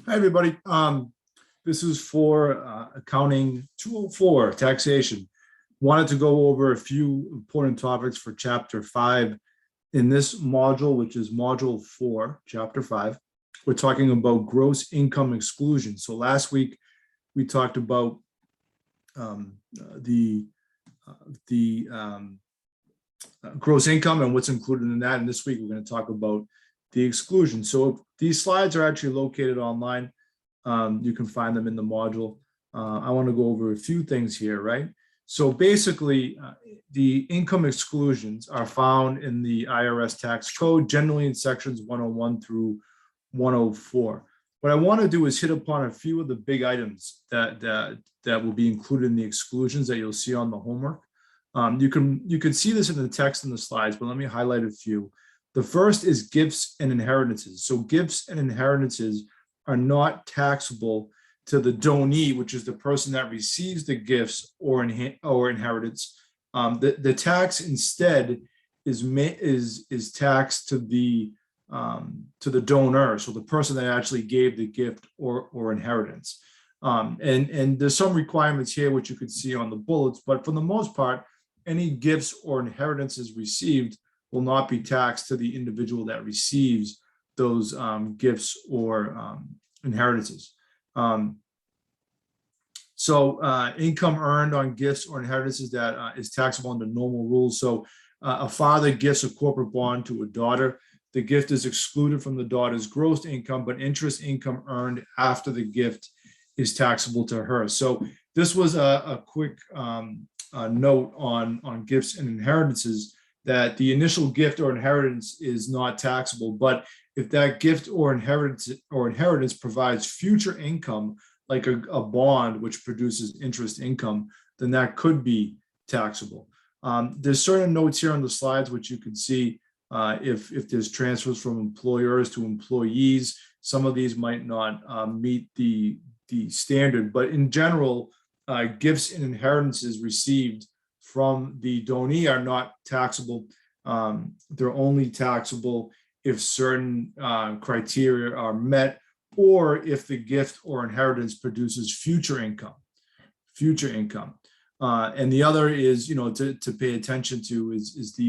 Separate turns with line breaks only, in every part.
Hi, everybody. This is for accounting 204, taxation. Wanted to go over a few important topics for chapter 5 in this module, which is module 4, chapter 5. We're talking about gross income exclusion. So last week we talked about the gross income and what's included in that. And this week we're going to talk about the exclusion. So these slides are actually located online. You can find them in the module. I want to go over a few things here, right? So basically, the income exclusions are found in the IRS tax code, generally in sections 101 through 104. What I want to do is hit upon a few of the big items that will be included in the exclusions that you'll see on the homework. You can see this in the text in the slides, but let me highlight a few. The first is gifts and inheritances. So gifts and inheritances are not taxable to the donee, which is the person that receives the gifts or inheritance. The tax instead is taxed to the donor, so the person that actually gave the gift or inheritance. And there's some requirements here which you could see on the bullets, but for the most part, any gifts or inheritances received will not be taxed to the individual that receives those gifts or inheritances. Income earned on gifts or inheritances that is taxable under normal rules. So a father gifts a corporate bond to a daughter. The gift is excluded from the daughter's gross income, but interest income earned after the gift is taxable to her. So this was a quick note on gifts and inheritances, that the initial gift or inheritance is not taxable, but if that gift or inheritance provides future income, like a bond which produces interest income, then that could be taxable. There's certain notes here on the slides which you can see if there's transfers from employers to employees. Some of these might not meet the standard, but in general, gifts and inheritances received from the donee are not taxable. They're only taxable if certain criteria are met, or if the gift or inheritance produces future income. And the other is, to pay attention to is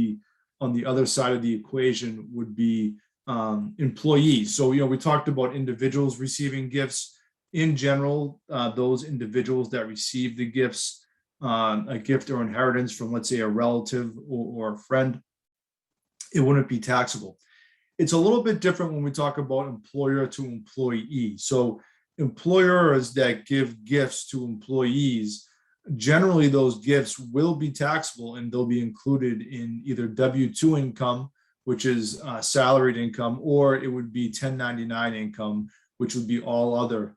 on the other side of the equation would be employees. So, we talked about individuals receiving gifts. In general, those individuals that receive the gifts, a gift or inheritance from, let's say, a relative or a friend, it wouldn't be taxable. It's a little bit different when we talk about employer to employee. So employers that give gifts to employees, generally those gifts will be taxable, and they'll be included in either W-2 income, which is salaried income, or it would be 1099 income, which would be all other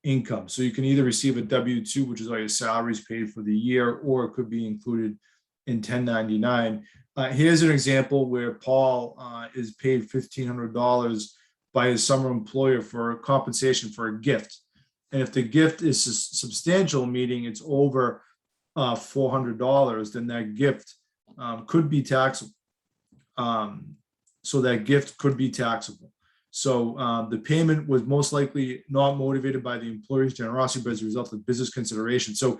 income. So you can either receive a W-2, which is all your salaries paid for the year, or it could be included in 1099. Here's an example where Paul is paid $1,500 by his summer employer for compensation for a gift. And if the gift is substantial, meaning it's over $400, then that gift could be taxable. So that gift could be taxable. So the payment was most likely not motivated by the employer's generosity, but as a result of business consideration. So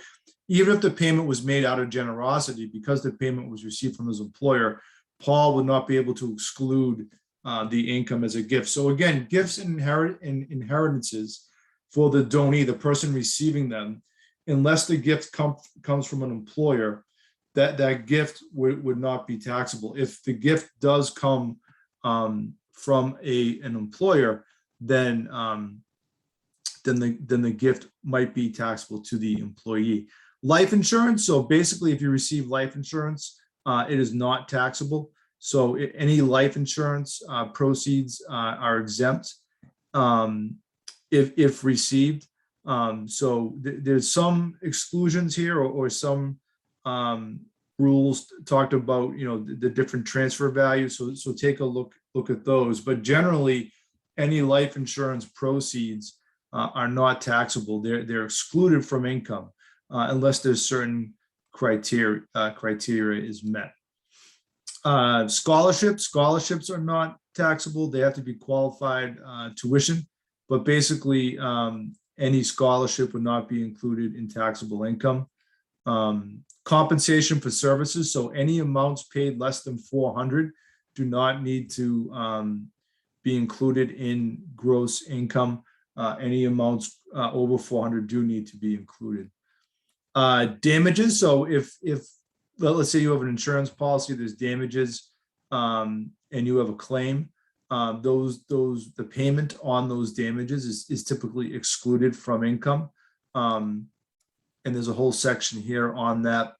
even if the payment was made out of generosity, because the payment was received from his employer, Paul would not be able to exclude the income as a gift. So again, gifts and inheritances for the donee, the person receiving them, unless the gift comes from an employer, that gift would not be taxable. If the gift does come from an employer, then the gift might be taxable to the employee. Life insurance. So basically, if you receive life insurance, it is not taxable. So any life insurance proceeds are exempt if received. So there's some exclusions here, or some rules talked about, the different transfer values. So take a look at those. But generally, any life insurance proceeds are not taxable. They're excluded from income unless there's certain criteria is met. Scholarships are not taxable. They have to be qualified tuition. but basically any scholarship would not be included in taxable income. Compensation for services, so any amounts paid less than 400 do not need to be included in gross income. Any amounts over 400 do need to be included. Damages, so if let's say you have an insurance policy, there's damages and you have a claim, the payment on those damages is typically excluded from income. And there's a whole section here on that.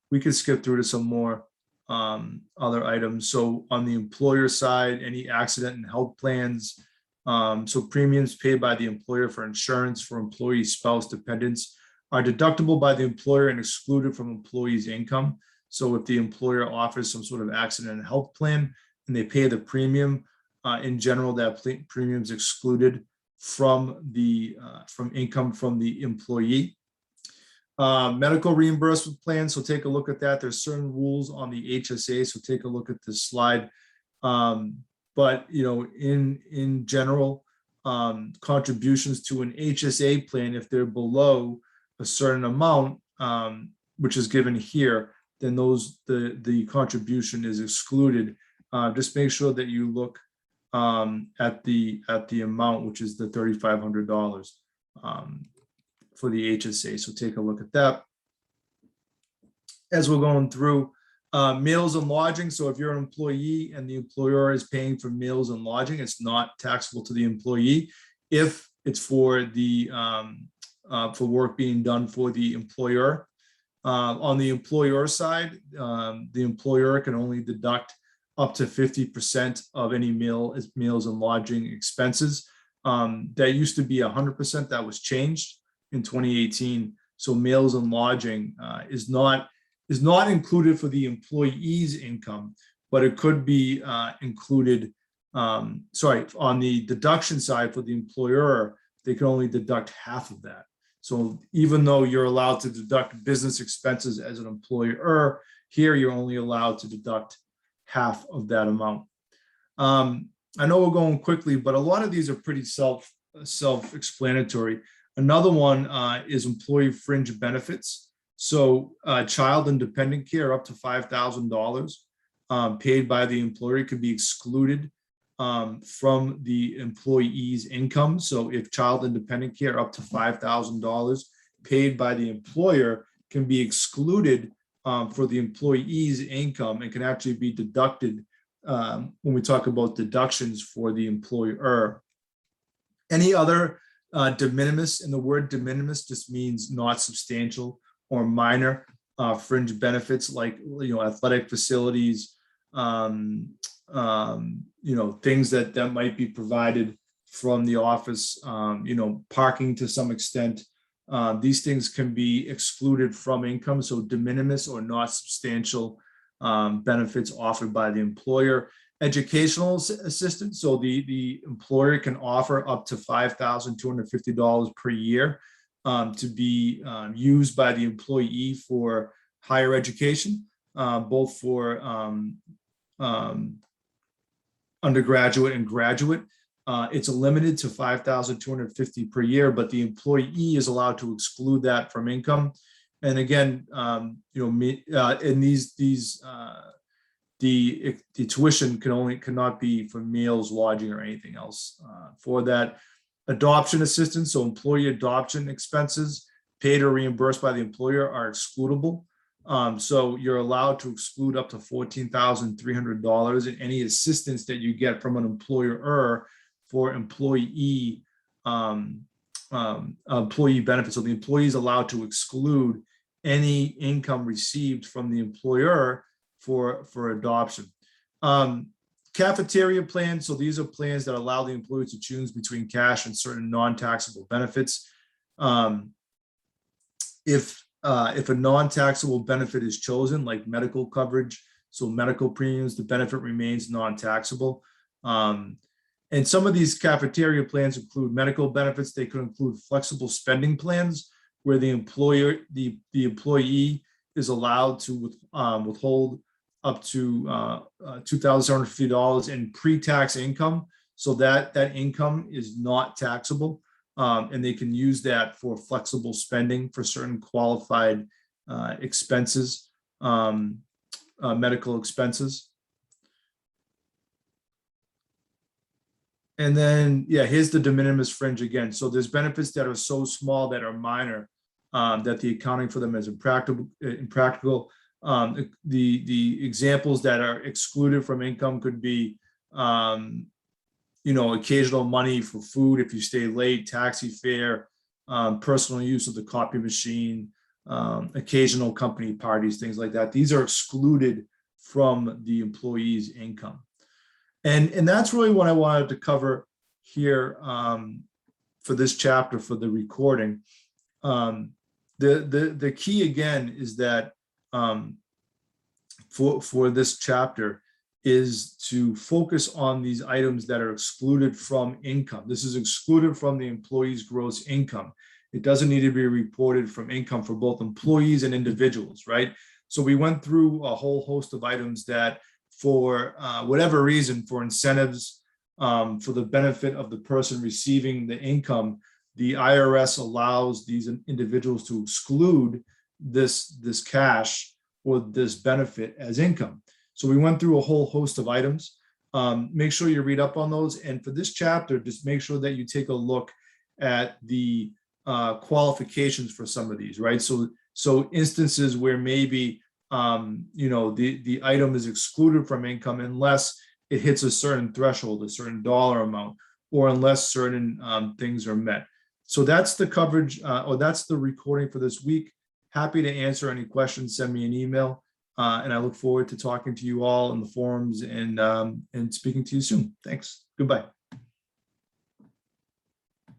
We could skip through to some more other items. So on the employer side, any accident and health plans, so premiums paid by the employer for insurance for employee, spouse, dependents are deductible by the employer and excluded from employees' income. So if the employer offers some sort of accident and health plan and they pay the premium, in general, that premium is excluded from income from the employee. Medical reimbursement plans, so take a look at that. There's certain rules on the HSA, so take a look at this slide. But in general, contributions to an HSA plan, if they're below a certain amount, which is given here, then the contribution is excluded. Just make sure that you look at the amount, which is the $3,500 for the HSA. So take a look at that. As we're going through, meals and lodging. So if you're an employee and the employer is paying for meals and lodging, it's not taxable to the employee if it's for the for work being done for the employer. On the employer side, the employer can only deduct up to 50% of any meals and lodging expenses. That used to be 100%. That was changed in 2018. So meals and lodging is not included for the employee's income, but it could be included. On the deduction side for the employer, they can only deduct half of that. So even though you're allowed to deduct business expenses as an employer, here you're only allowed to deduct half of that amount. I know we're going quickly, but a lot of these are pretty self-explanatory. Another one is employee fringe benefits. So child and dependent care up to $5,000 paid by the employer could be excluded from the employee's income. So if child and dependent care up to $5,000 paid by the employer can be excluded for the employee's income and can actually be deducted when we talk about deductions for the employer. Any other de minimis, and the word de minimis just means not substantial or minor fringe benefits, like athletic facilities, things that might be provided from the office, parking to some extent. These things can be excluded from income. So de minimis or not substantial benefits offered by the employer. Educational assistance. So the employer can offer up to $5,250 per year to be used by the employee for higher education, both for undergraduate and graduate. It's limited to $5,250 per year, but the employee is allowed to exclude that from income. And again, in the tuition cannot be for meals, lodging, or anything else for that. Adoption assistance, so employee adoption expenses paid or reimbursed by the employer are excludable. So you're allowed to exclude up to $14,300 in any assistance that you get from an employer for employee benefits. So the employee is allowed to exclude any income received from the employer for adoption. Cafeteria plans. So these are plans that allow the employee to choose between cash and certain non-taxable benefits. If a non-taxable benefit is chosen, like medical coverage, so medical premiums, the benefit remains non-taxable. And some of these cafeteria plans include medical benefits. They could include flexible spending plans where the employee is allowed to withhold up to $2,750 in pre-tax income. so that income is not taxable, and they can use that for flexible spending for certain qualified expenses, medical expenses. And then, yeah, here's the de minimis fringe again. So there's benefits that are so small that are minor, that the accounting for them is impractical. The examples that are excluded from income could be, occasional money for food if you stay late, taxi fare, personal use of the copy machine, occasional company parties, things like that. These are excluded from the employee's income. And that's really what I wanted to cover here for this chapter, for the recording. The key again is that for this chapter is to focus on these items that are excluded from income. This is excluded from the employee's gross income. It doesn't need to be reported from income for both employees and individuals, right? So we went through a whole host of items that, for whatever reason, for incentives, for the benefit of the person receiving the income, the IRS allows these individuals to exclude this cash or this benefit as income. So we went through a whole host of items. Make sure you read up on those. And for this chapter, just make sure that you take a look at the qualifications for some of these, right? So instances where maybe the item is excluded from income unless it hits a certain threshold, a certain dollar amount, or unless certain things are met. So that's the coverage, or that's the recording for this week. Happy to answer any questions. Send me an email, and I look forward to talking to you all in the forums and speaking to you soon. Thanks. Goodbye.